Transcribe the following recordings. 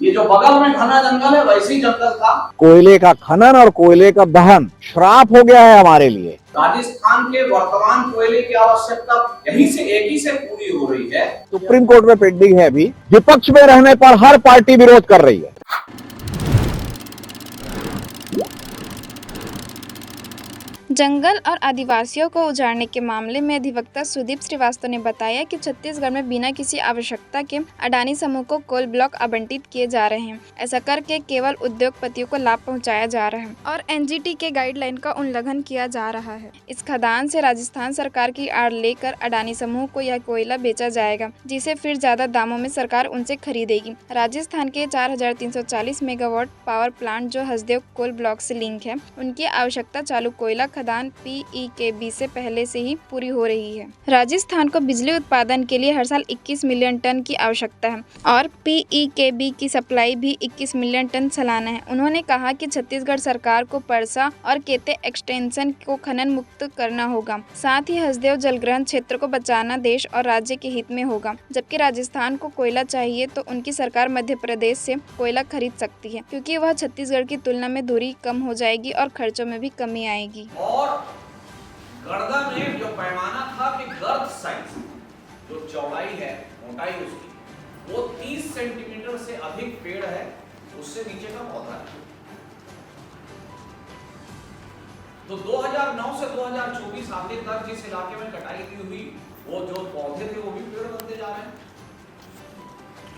ये जो बगल में घना जंगल है वैसे ही जंगल था। कोयले का खनन और कोयले का दहन श्राप हो गया है हमारे लिए। राजस्थान के वर्तमान कोयले की आवश्यकता यहीं से एक ही से पूरी हो रही है। सुप्रीम कोर्ट में पेंडिंग है अभी। विपक्ष में रहने पर हर पार्टी विरोध कर रही है। जंगल और आदिवासियों को उजाड़ने के मामले में अधिवक्ता सुदीप श्रीवास्तव ने बताया कि छत्तीसगढ़ में बिना किसी आवश्यकता के अडानी समूह को कोल ब्लॉक आवंटित किए जा रहे हैं। ऐसा करके केवल उद्योगपतियों को लाभ पहुंचाया जा रहा है और एनजीटी के गाइडलाइन का उल्लंघन किया जा रहा है। इस खदान से राजस्थान सरकार की आड़ लेकर अडानी समूह को यह कोयला बेचा जाएगा, जिसे फिर ज्यादा दामों में सरकार उनसे खरीदेगी। राजस्थान के 4340 मेगावाट पावर प्लांट जो हसदेव कोल ब्लॉक से लिंक है, उनकी आवश्यकता चालू कोयला खदान PEKB से पहले से ही पूरी हो रही है। राजस्थान को बिजली उत्पादन के लिए हर साल 21 मिलियन टन की आवश्यकता है और PEKB की सप्लाई भी 21 मिलियन टन सालाना है। उन्होंने कहा कि छत्तीसगढ़ सरकार को परसा और केते एक्सटेंशन को खनन मुक्त करना होगा। साथ ही हसदेव जलग्रहण क्षेत्र को बचाना देश और राज्य के हित में होगा। जबकि राजस्थान को कोयला चाहिए तो उनकी सरकार मध्य प्रदेश से कोयला खरीद सकती है, क्योंकि वह छत्तीसगढ़ की तुलना में दूरी कम हो जाएगी और खर्चों में भी कमी आएगी। और गर्दा में जो पैमाना था कि गर्द साइज जो चौड़ाई है, मोटाई उसकी, वो 30 सेंटीमीटर से अधिक पेड़ है, उससे नीचे का पौधा है। तो 2009 से 2024 आगे तक जिस इलाके में कटाई की हुई, वो जो पौधे थे वो भी पेड़ बनते जा रहे हैं,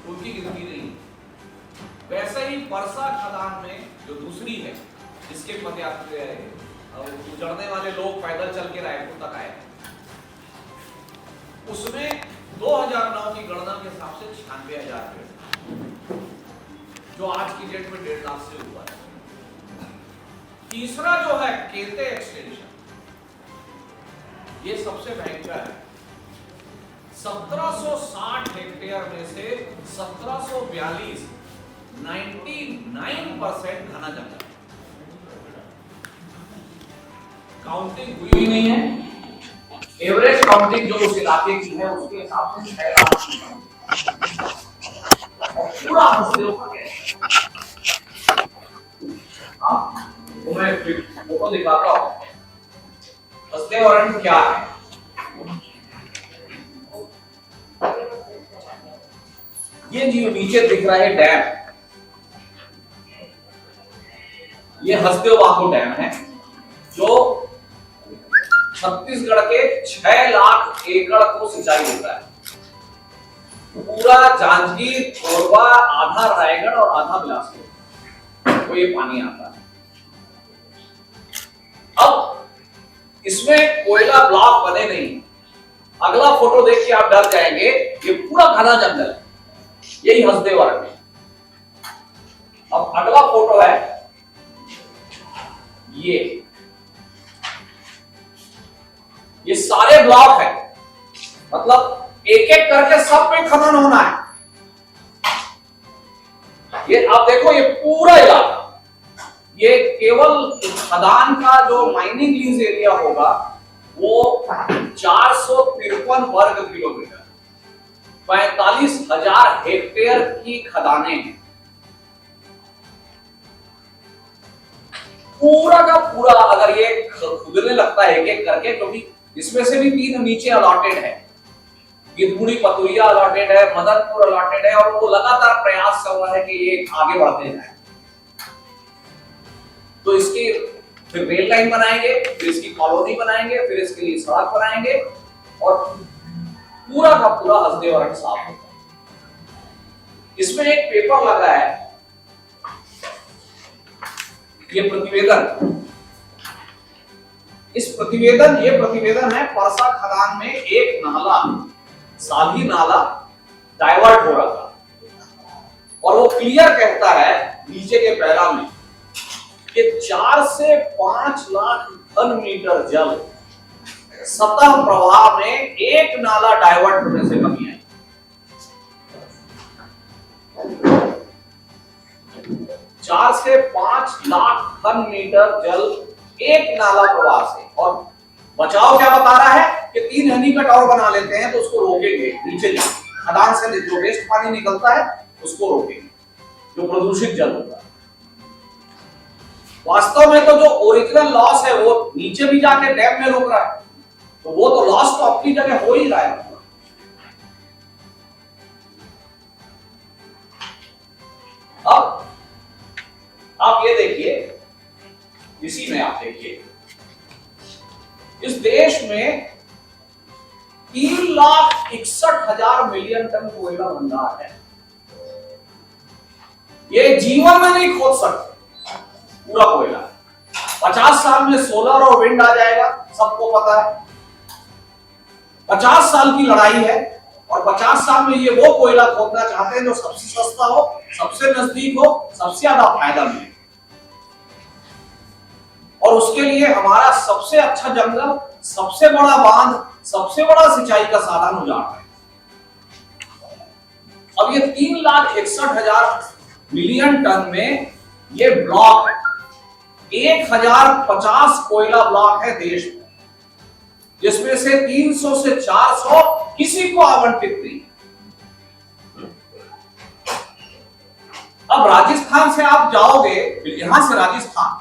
उनकी गिनती नहीं। वैसे ही परसा खदान में जो दूसरी है, जिसके उजड़ने वाले लोग पैदल चल के रायपुर तक आए, उसमें 2009 की गणना के हिसाब से 96,000 पेड़, जो आज की डेट में 1.5 लाख से ऊपर है। तीसरा जो है केते एक्सटेंशन, ये सबसे भयंकर है। 1760 हेक्टेयर में से 1742 99% घना जंगल। काउंटिंग हुई ही नहीं है। एवरेज काउंटिंग जो उस इलाके की है उसके हिसाब से 6 लाख पूरा हसदेव का है। तो मैं फोटो दिखाता हूँ। हसदेव अरण्य क्या है? ये जो नीचे दिख रहा है डैम, ये हसदेव वाको डैम है, जो छत्तीसगढ़ के 6 लाख एकड़ को सिंचाई देता है। पूरा जांजगीर, कोरबा, आधा रायगढ़ और आधा बिलासपुर को ये पानी आता है। अब इसमें कोयला ब्लॉक बने नहीं। अगला फोटो देख के आप डर जाएंगे, ये पूरा घना जंगल है, यही हसदेव अरण्य। अब अगला फोटो है ये सारे ब्लॉक है, मतलब एक एक करके सब पे खनन होना है। ये आप देखो, ये पूरा इलाका, ये केवल खदान का जो माइनिंग लीज एरिया होगा वो 453 वर्ग किलोमीटर, 45,000 हेक्टेयर की खदानें हैं। पूरा का पूरा अगर ये खुदने लगता है एक एक करके, क्योंकि इसमें से भी 3 नीचे अलॉटेड है, गिद्धपुरी पतुरिया अलॉटेड है, मदनपुर अलॉटेड है, और वो लगातार प्रयास चल रहा है कि ये आगे बढ़ते जाए। तो इसकी फिर रेल लाइन बनाएंगे, फिर इसकी कॉलोनी बनाएंगे, फिर इसके लिए सड़क बनाएंगे, और पूरा का पूरा हसदेव अरण्य साफ होगा। इसमें एक पेपर लगा है, ये प्रतिवेदन, ये प्रतिवेदन है परसा खदान में एक नाला, साधी नाला डाइवर्ट हो रहा था, और वो क्लियर कहता है नीचे के पैरा में कि 4 से 5 लाख घन मीटर जल सतह प्रवाह में एक नाला डाइवर्ट होने से कमी आई। 4 से 5 लाख घन मीटर जल एक नाला प्रवाह से, और बचाव क्या बता रहा है कि 3 हनीकट और बना लेते हैं तो उसको रोकेंगे। नीचे खदान से जो वेस्ट पानी निकलता है उसको रोकेंगे, जो प्रदूषित जल होता है। वास्तव में तो जो ओरिजिनल लॉस है वो नीचे भी जाके डैम में रुक रहा है, तो वो तो लॉस तो अपनी जगह हो ही रहा है। अब आप ये देखिए, इसी में आप देखिए, इस देश में 3,61,000 मिलियन टन कोयला भंडार है। ये जीवन में नहीं खोद सकते पूरा कोयला। 50 साल में सोलर और विंड आ जाएगा, सबको पता है। 50 साल की लड़ाई है और 50 साल में ये वो कोयला खोदना चाहते हैं जो सबसे सस्ता हो, सबसे नजदीक हो, सबसे ज्यादा फायदा मिले। और उसके लिए हमारा सबसे अच्छा जंगल, सबसे बड़ा बांध, सबसे बड़ा सिंचाई का साधन उजाड़ है। अब ये 3,61,000 मिलियन टन में ये ब्लॉक 1,050 कोयला ब्लॉक है देश में, जिसमें से 300 से 400 किसी को आवंटित नहीं। अब राजस्थान से आप जाओगे, यहां से राजस्थान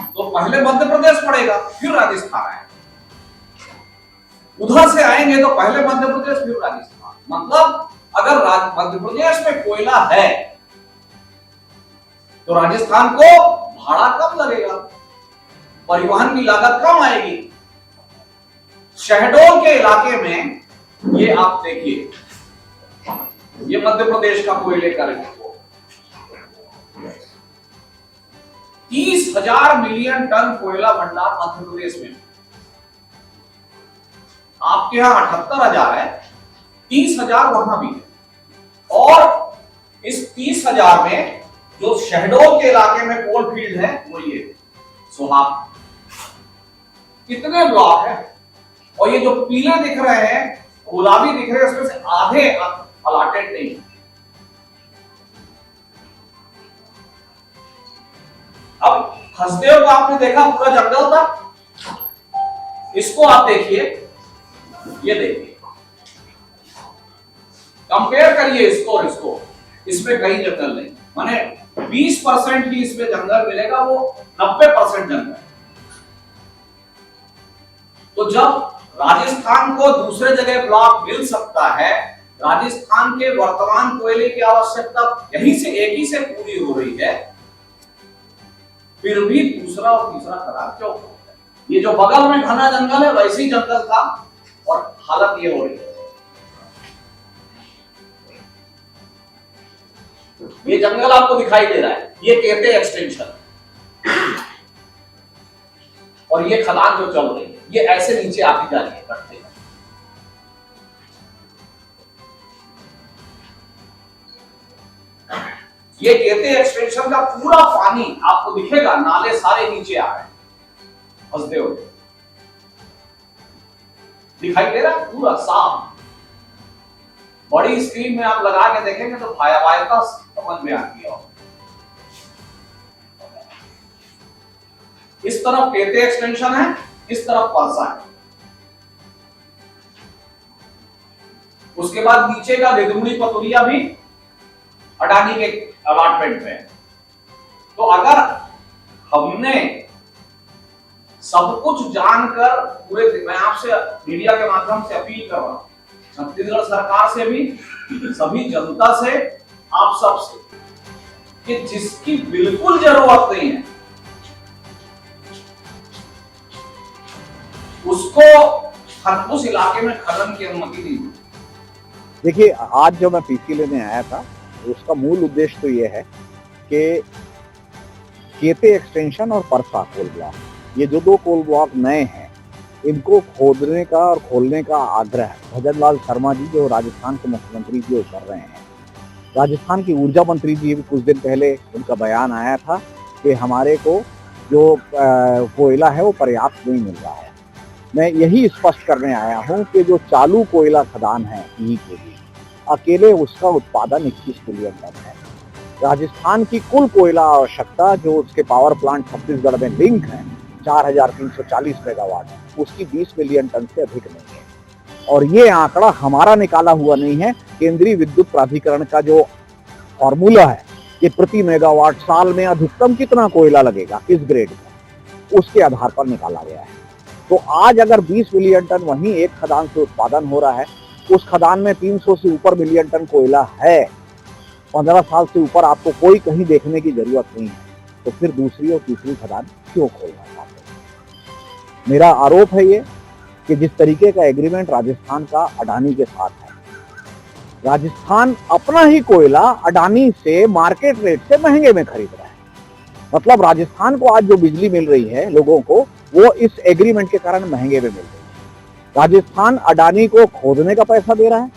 तो पहले मध्य प्रदेश पड़ेगा, फिर राजस्थान आएगा। उधर से आएंगे तो पहले मध्य प्रदेश फिर राजस्थान। मतलब अगर मध्य प्रदेश में कोयला है तो राजस्थान को भाड़ा कम लगेगा, परिवहन की लागत कम आएगी। शहडोल के इलाके में ये आप देखिए, ये मध्य प्रदेश का कोयले का रिकॉर्ड, 30,000 मिलियन टन कोयला भंडार मध्य प्रदेश में। आपके यहां 78,000 है, 30,000 वहां भी है। और इस 30,000 में जो शहडोल के इलाके में कोल फील्ड है वो ये सोहाग, कितने ब्लॉक है। और ये जो पीले दिख रहे हैं, गुलाबी दिख रहे हैं, उसमें से आधे अलाटेड नहीं। अब हसदेव को आपने देखा पूरा जंगल था, इसको आप देखिए, ये देखिए, कंपेयर करिए इसको और इसको। इसमें कहीं जंगल नहीं, माने 20% ही इसमें जंगल मिलेगा, वो 90% जंगल। तो जब राजस्थान को दूसरे जगह ब्लॉक मिल सकता है, राजस्थान के वर्तमान कोयले की आवश्यकता यहीं से एक ही से पूरी हो रही है, फिर भी दूसरा और तीसरा करार क्यों? ये जो बगल में घना जंगल है वैसे ही जंगल था और हालत ये हो रही है। ये जंगल आपको दिखाई दे रहा है, ये कहते एक्सटेंशन, और ये खदान जो चल रही है ये ऐसे नीचे आती जा रही है कटते। ये कहते एक्सटेंशन का पूरा पानी आपको दिखेगा, नाले सारे नीचे आ रहे हैं, हंसते हो दिखाई दे रहा है पूरा साफ। बड़ी स्क्रीन में आप लगा के देखेंगे तो भयावहता समझ में आती है। इस तरफ केते एक्सटेंशन है, इस तरफ परसा है। उसके बाद नीचे का रिदुमड़ी पतुरिया भी अडानी के अलाटमेंट में है। तो अगर हमने सब कुछ जानकर पूरे, मैं आपसे मीडिया के माध्यम से अपील कर रहा हूं, छत्तीसगढ़ सरकार से भी, सभी जनता से, आप सब से, कि जिसकी बिल्कुल जरूरत नहीं है उसको उस इलाके में खनन की अनुमति नहीं दी। देखिए, आज जो मैं पीसी लेने आया था उसका मूल उद्देश्य तो ये है कि केते एक्सटेंशन और परसा कोल ब्लॉक, ये जो दो कोल ब्लॉक नए हैं, इनको खोदने का और खोलने का आग्रह भजन लाल शर्मा जी जो राजस्थान के मुख्यमंत्री जी कर रहे हैं। राजस्थान की ऊर्जा मंत्री जी भी कुछ दिन पहले उनका बयान आया था कि हमारे को जो कोयला है वो पर्याप्त नहीं मिल रहा है। मैं यही स्पष्ट करने आया हूं कि जो चालू कोयला खदान है ई के लिए, अकेले उसका उत्पादन 21 मिलियन टन है। राजस्थान की कुल कोयला आवश्यकता जो उसके पावर प्लांट छत्तीसगढ़ में लिंक है 4,340 मेगावाट, उसकी 20 मिलियन टन से अधिक नहीं है। और ये आंकड़ा हमारा निकाला हुआ नहीं है, केंद्रीय विद्युत प्राधिकरण का जो फॉर्मूला है कि प्रति मेगावाट साल में अधिकतम कितना कोयला लगेगा, किस ग्रेड का, उसके आधार पर निकाला गया है। तो आज अगर 20 मिलियन टन वहीं एक खदान से उत्पादन हो रहा है, उस खदान में 300 से ऊपर मिलियन टन कोयला है, 15 साल से ऊपर आपको कोई कहीं देखने की जरूरत नहीं है, तो फिर दूसरी और तीसरी खदान क्यों खोलना चाहते हैं? मेरा आरोप है ये कि जिस तरीके का एग्रीमेंट राजस्थान का अडानी के साथ है, राजस्थान अपना ही कोयला अडानी से मार्केट रेट से महंगे में खरीद रहा है। मतलब राजस्थान को आज जो बिजली मिल रही है लोगों को, वो इस एग्रीमेंट के कारण महंगे में मिल रही है। राजस्थान अडानी को खोदने का पैसा दे रहा है,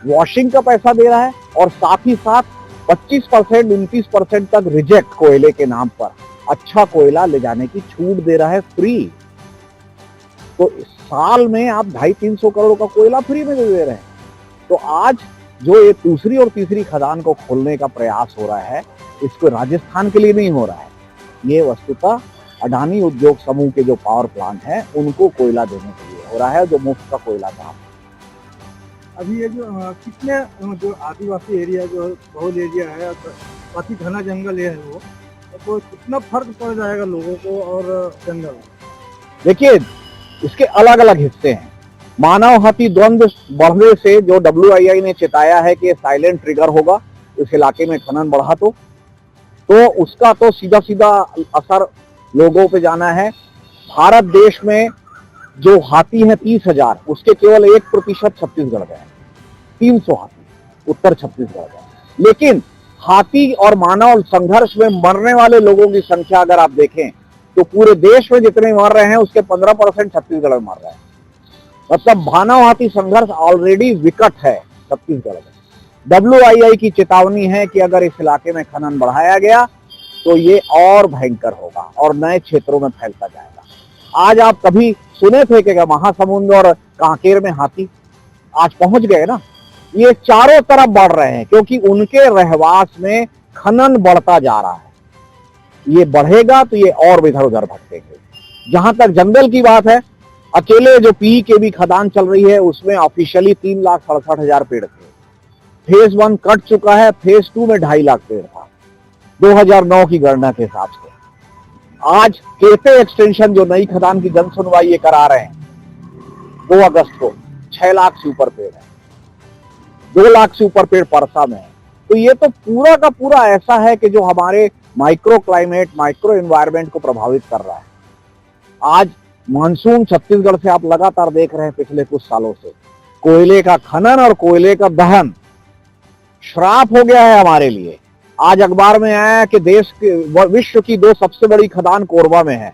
वॉशिंग का पैसा दे रहा है, और साथ ही साथ 25% 29% तक रिजेक्ट कोयले के नाम पर अच्छा कोयला ले जाने की छूट दे रहा है, फ्री। तो साल में आप 250-300 करोड़ का कोयला फ्री में दे रहे हैं। तो आज जो ये दूसरी और तीसरी खदान को खोलने का प्रयास हो रहा है, इसको राजस्थान के लिए नहीं हो रहा है, ये वस्तुतः अडानी उद्योग समूह के जो पावर प्लांट है उनको कोयला देने के लिए हो रहा है, जो मुफ्त का कोयला था। अभी ये जो कितने जो आदिवासी एरिया जो बहुल एरिया है, काफी घना जंगल है वो, तो कितना फर्क पड़ जाएगा लोगों को और जंगल? देखिए, इसके अलग अलग हिस्से हैं। मानव हाथी द्वंद्व बढ़ने से जो WII ने चेताया है कि साइलेंट ट्रिगर होगा इस इलाके में खनन बढ़ा तो उसका तो सीधा सीधा असर लोगों पे जाना है। भारत देश में जो हाथी हैं 30,000, उसके केवल 1% छत्तीसगढ़ गए, 300 हाथी उत्तर छत्तीसगढ़ गए। लेकिन हाथी और मानव संघर्ष में मरने वाले लोगों की संख्या अगर आप देखें तो पूरे देश में जितने मर रहे हैं उसके 15% छत्तीसगढ़ में मर रहे हैं। मतलब मानव हाथी संघर्ष ऑलरेडी विकट है छत्तीसगढ़ में। WII की चेतावनी है कि अगर इस इलाके में खनन बढ़ाया गया तो ये और भयंकर होगा और नए क्षेत्रों में फैलता जाएगा। आज आप कभी सुने थे कि महासमुंद और कांकेर में हाथी? आज पहुंच गए ना। ये चारों तरफ बढ़ रहे हैं क्योंकि उनके रहवास में खनन बढ़ता जा रहा है। ये बढ़ेगा तो ये और इधर उधर भटकेंगे। जहां तक जंगल की बात है, अकेले जो PEKB खदान चल रही है उसमें ऑफिशियली 3,67,000 पेड़ थे। फेज 1 कट चुका है, फेज 2 में 2.5 लाख पेड़ था 2009 की गणना के हिसाब से। आज केते एक्सटेंशन जो नई खदान की जन सुनवाई ये करा रहे हैं 2 अगस्त को, 6 लाख से ऊपर पेड़ है, 2 लाख से ऊपर पेड़ परसा में है। तो ये तो पूरा का पूरा ऐसा है कि जो हमारे माइक्रो क्लाइमेट, माइक्रो एनवायरमेंट को प्रभावित कर रहा है। आज मानसून छत्तीसगढ़ से आप लगातार देख रहे हैं पिछले कुछ सालों से, कोयले का खनन और कोयले का दहन श्राप हो गया है हमारे लिए। आज अखबार में आया कि देश के विश्व की 2 सबसे बड़ी खदान कोरबा में है।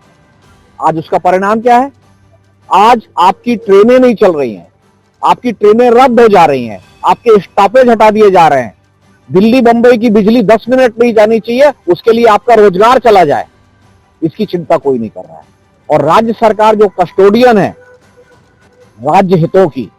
आज उसका परिणाम क्या है? आज आपकी ट्रेनें नहीं चल रही हैं, आपकी ट्रेनें रद्द हो जा रही हैं, आपके स्टॉपेज हटा दिए जा रहे हैं। दिल्ली बंबई की बिजली 10 मिनट नहीं जानी चाहिए, उसके लिए आपका रोजगार चला जाए, इसकी चिंता कोई नहीं कर रहा है। और राज्य सरकार जो कस्टोडियन है राज्य हितों की,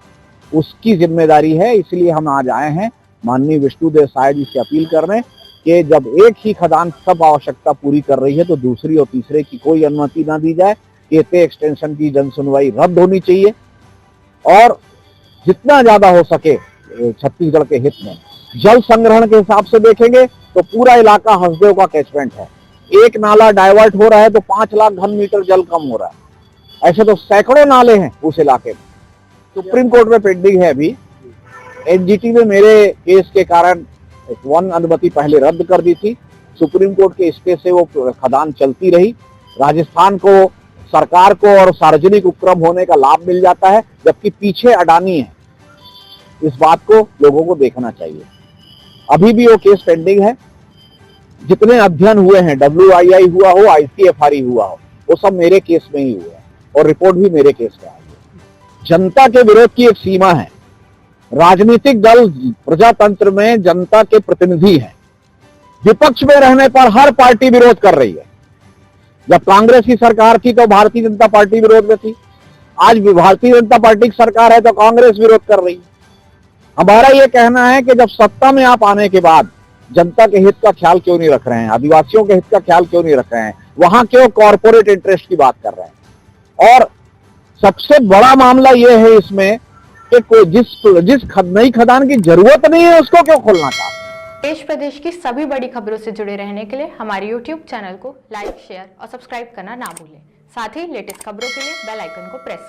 उसकी जिम्मेदारी है। इसलिए हम आज आए हैं माननीय विष्णुदेव साय जी से अपील करने कि जब एक ही खदान सब आवश्यकता पूरी कर रही है तो दूसरी और तीसरे की कोई अनुमति ना दी जाए। केते एक्सटेंशन की जन सुनवाई रद्द होनी चाहिए और जितना ज्यादा हो सके छत्तीसगढ़ के हित में। जल संग्रहण के हिसाब से देखेंगे तो पूरा इलाका हसदेव का कैचमेंट है। एक नाला डाइवर्ट हो रहा है तो 5 लाख घन मीटर जल कम हो रहा है। ऐसे तो सैकड़ों नाले हैं उस इलाके में। सुप्रीम कोर्ट में पेंडिंग है अभी। NGT ने मेरे केस के कारण वन अनुमति पहले रद्द कर दी थी। सुप्रीम कोर्ट के स्टे से वो खदान चलती रही। राजस्थान को, सरकार को और सार्वजनिक उपक्रम होने का लाभ मिल जाता है, जबकि पीछे अडानी है। इस बात को लोगों को देखना चाहिए। अभी भी वो केस पेंडिंग है। जितने अध्ययन हुए हैं, WII हुआ हो, ICFRE हुआ हो, वो सब मेरे केस में ही हुए हैं और रिपोर्ट भी मेरे केस में आई है। जनता के विरोध की एक सीमा है। राजनीतिक दल प्रजातंत्र में जनता के प्रतिनिधि हैं। विपक्ष में रहने पर हर पार्टी विरोध कर रही है। जब कांग्रेस की सरकार थी तो भारतीय जनता पार्टी विरोध में थी। आज भारतीय जनता पार्टी की सरकार है तो कांग्रेस विरोध कर रही है। हमारा ये कहना है कि जब सत्ता में आप आने के बाद जनता के हित का ख्याल क्यों नहीं रख रहे हैं, आदिवासियों के हित का ख्याल क्यों नहीं रख रहे हैं, वहां क्यों कॉर्पोरेट इंटरेस्ट की बात कर रहे हैं। और सबसे बड़ा मामला यह है इसमें कि कोई जिस नई खदान की जरूरत नहीं है उसको क्यों खोलना चाहते हैं। देश प्रदेश की सभी बड़ी खबरों से जुड़े रहने के लिए हमारे YouTube चैनल को लाइक, शेयर और सब्सक्राइब करना ना भूलें। साथ ही लेटेस्ट खबरों के लिए बेल आइकन को प्रेस